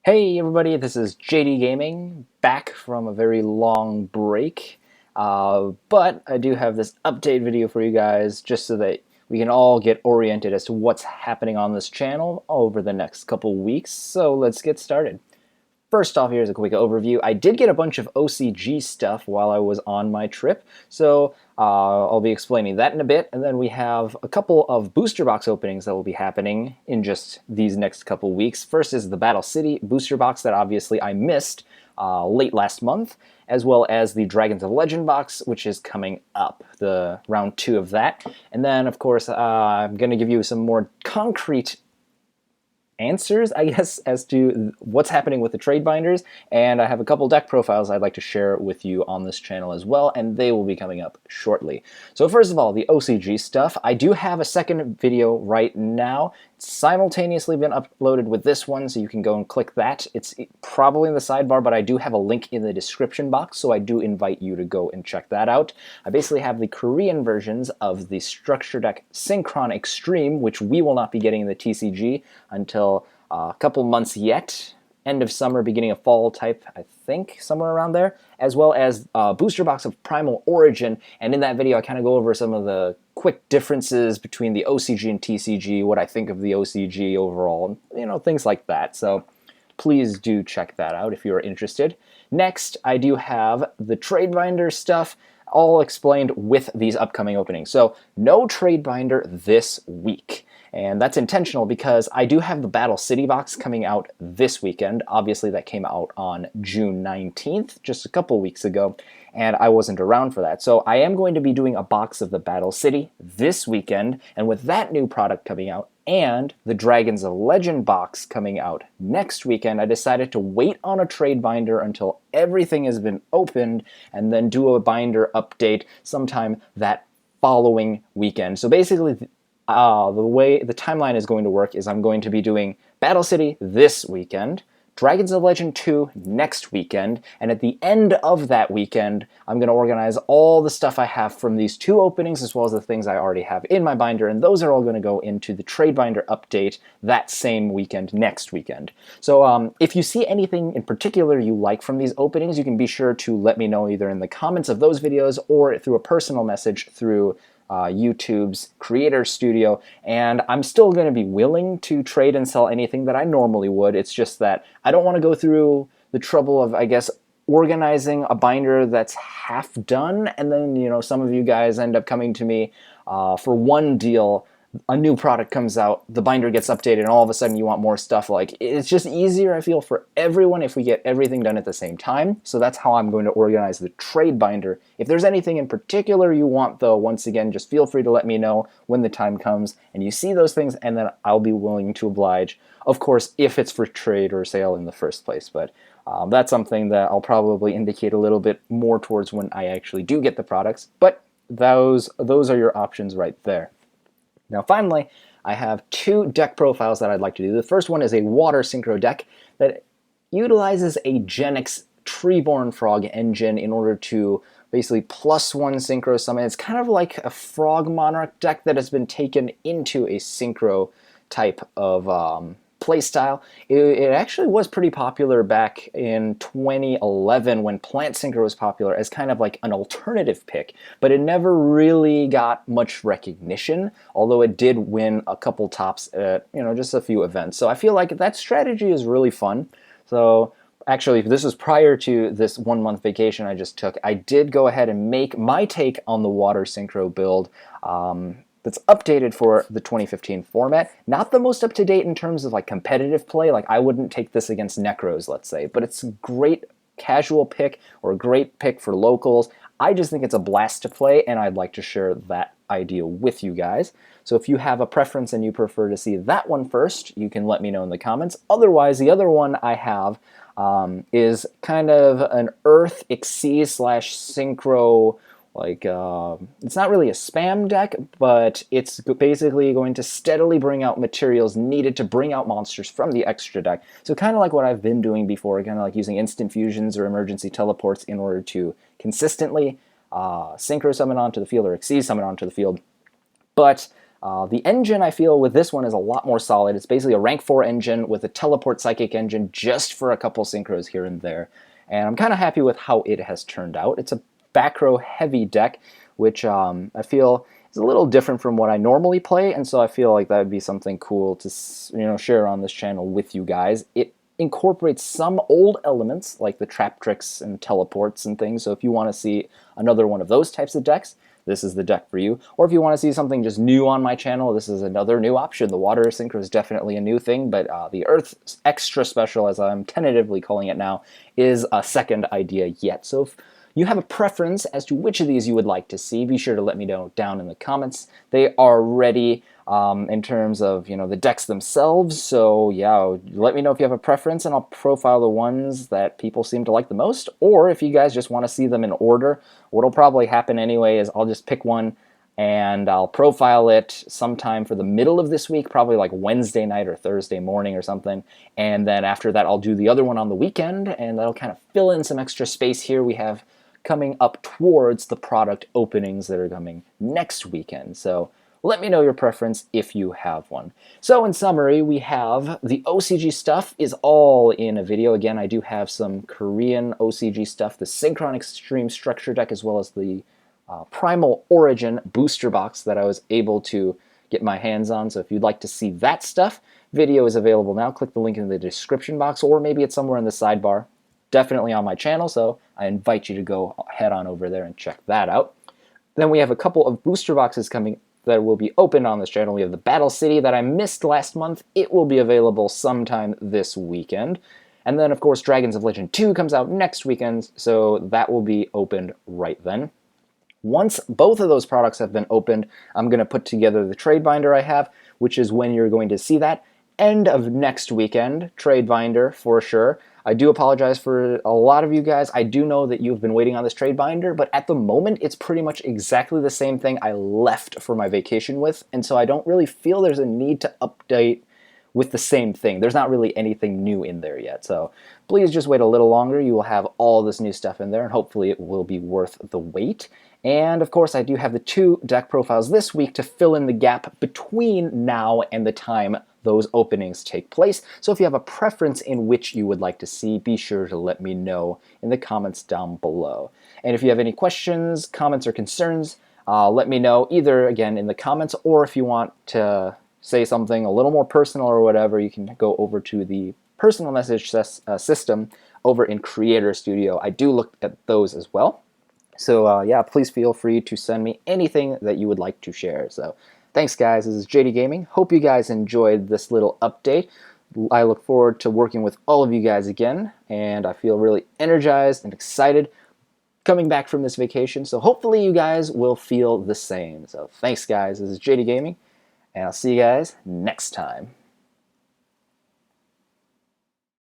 Hey everybody, this is JDGaming, back from a very long break. But I do have this update video for you guys just so that we can all get oriented as to what's happening on this channel over the next couple weeks. So let's get started. First off, here's a quick overview. I did get a bunch of OCG stuff while I was on my trip, so I'll be explaining that in a bit. And then we have a couple of booster box openings that will be happening in just these next couple weeks. First is the Battle City booster box that obviously I missed late last month, as well as the Dragons of Legend box, which is coming up, the round 2 of that. And then, of course, I'm going to give you some more concrete answers, I guess, as to what's happening with the trade binders, and I have a couple deck profiles I'd like to share with you on this channel as well, and they will be coming up shortly. So first of all, the OCG stuff. I do have a second video right now. It's simultaneously been uploaded with this one, so you can go and click that. It's probably in the sidebar, but I do have a link in the description box, so I do invite you to go and check that out. I basically have the Korean versions of the Structure Deck Synchron Extreme, which we will not be getting in the TCG until a couple months yet. End of summer, beginning of fall type, I think, somewhere around there, as well as a booster box of Primal Origin. And in that video, I kind of go over some of the quick differences between the OCG and TCG, what I think of the OCG overall, things like that. So please do check that out if you're interested. Next, I do have the trade binder stuff, all explained with these upcoming openings. So no trade binder this week. And that's intentional because I do have the Battle City box coming out this weekend. Obviously, that came out on June 19th, just a couple weeks ago, and I wasn't around for that. So I am going to be doing a box of the Battle City this weekend, and with that new product coming out and the Dragons of Legend box coming out next weekend, I decided to wait on a trade binder until everything has been opened and then do a binder update sometime that following weekend. So basically, the way the timeline is going to work is I'm going to be doing Battle City this weekend, Dragons of Legend 2 next weekend, and at the end of that weekend, I'm going to organize all the stuff I have from these two openings as well as the things I already have in my binder, and those are all going to go into the trade binder update that same weekend, next weekend. So if you see anything in particular you like from these openings, you can be sure to let me know either in the comments of those videos or through a personal message through YouTube's Creator Studio, and I'm still going to be willing to trade and sell anything that I normally would. It's just that I don't want to go through the trouble of, I guess, organizing a binder that's half done, and then, some of you guys end up coming to me for one deal. A new product comes out, the binder gets updated, and all of a sudden you want more stuff. Like, it's just easier, I feel, for everyone if we get everything done at the same time. So that's how I'm going to organize the trade binder. If there's anything in particular you want, though, once again, just feel free to let me know when the time comes and you see those things, and then I'll be willing to oblige. Of course, if it's for trade or sale in the first place, but that's something that I'll probably indicate a little bit more towards when I actually do get the products. But those are your options right there. Now finally, I have two deck profiles that I'd like to do. The first one is a water synchro deck that utilizes a Genix Treeborn Frog engine in order to basically +1 synchro summon. It's kind of like a Frog Monarch deck that has been taken into a synchro type of playstyle. It actually was pretty popular back in 2011 when Plant Synchro was popular as kind of like an alternative pick, but it never really got much recognition, although it did win a couple tops at, just a few events. So I feel like that strategy is really fun. So actually, this was prior to this 1 month vacation I just took. I did go ahead and make my take on the Water Synchro build that's updated for the 2015 format. Not the most up-to-date in terms of like competitive play. Like, I wouldn't take this against Necros, let's say, but it's a great casual pick or a great pick for locals. I just think it's a blast to play, and I'd like to share that idea with you guys. So if you have a preference and you prefer to see that one first, you can let me know in the comments. Otherwise, the other one I have is kind of an Earth Xyz / Synchro. It's not really a spam deck, but it's basically going to steadily bring out materials needed to bring out monsters from the extra deck. So kind of like what I've been doing before, kind of like using instant fusions or emergency teleports in order to consistently synchro summon onto the field or Xyz summon onto the field. But The engine, I feel, with this one is a lot more solid. It's basically a rank 4 engine with a teleport psychic engine just for a couple synchros here and there. And I'm kind of happy with how it has turned out. It's a back row heavy deck, which I feel is a little different from what I normally play, and so I feel like that would be something cool to share on this channel with you guys. It incorporates some old elements like the trap tricks and teleports and things, so if you want to see another one of those types of decks, this is the deck for you. Or if you want to see something just new on my channel, this is another new option. The water synchro is definitely a new thing, but the Earth Extra Special, as I'm tentatively calling it now, is a second idea yet. So if you have a preference as to which of these you would like to see, be sure to let me know down in the comments. They are ready in terms of the decks themselves, so yeah, let me know if you have a preference and I'll profile the ones that people seem to like the most, or if you guys just want to see them in order. What'll probably happen anyway is I'll just pick one and I'll profile it sometime for the middle of this week, probably like Wednesday night or Thursday morning or something, and then after that I'll do the other one on the weekend, and that'll kind of fill in some extra space here we have coming up towards the product openings that are coming next weekend. So let me know your preference if you have one. So in summary, we have the OCG stuff is all in a video. Again, I do have some Korean OCG stuff, the Synchron Extreme Structure deck, as well as the Primal Origin booster box that I was able to get my hands on. So if you'd like to see that stuff, video is available now. Click the link in the description box, or maybe it's somewhere in the sidebar. Definitely on my channel, so I invite you to go head on over there and check that out. Then we have a couple of booster boxes coming that will be open on this channel. We have the Battle City that I missed last month. It will be available sometime this weekend. And then, of course, Dragons of Legend 2 comes out next weekend, so that will be opened right then. Once both of those products have been opened, I'm going to put together the trade binder I have, which is when you're going to see that. End of next weekend, trade binder for sure. I do apologize for a lot of you guys. I do know that you've been waiting on this trade binder, but at the moment it's pretty much exactly the same thing I left for my vacation with, and so I don't really feel there's a need to update with the same thing. There's not really anything new in there yet, so please just wait a little longer. You will have all this new stuff in there, and hopefully it will be worth the wait. And of course, I do have the 2 deck profiles this week to fill in the gap between now and the time those openings take place. So if you have a preference in which you would like to see, be sure to let me know in the comments down below. And if you have any questions, comments, or concerns, let me know either, again, in the comments, or if you want to say something a little more personal or whatever, you can go over to the personal message system over in Creator Studio. I do look at those as well. So yeah, please feel free to send me anything that you would like to share. So thanks, guys. This is JDGaming. Hope you guys enjoyed this little update. I look forward to working with all of you guys again, and I feel really energized and excited coming back from this vacation. So hopefully you guys will feel the same. So thanks, guys. This is JDGaming, and I'll see you guys next time.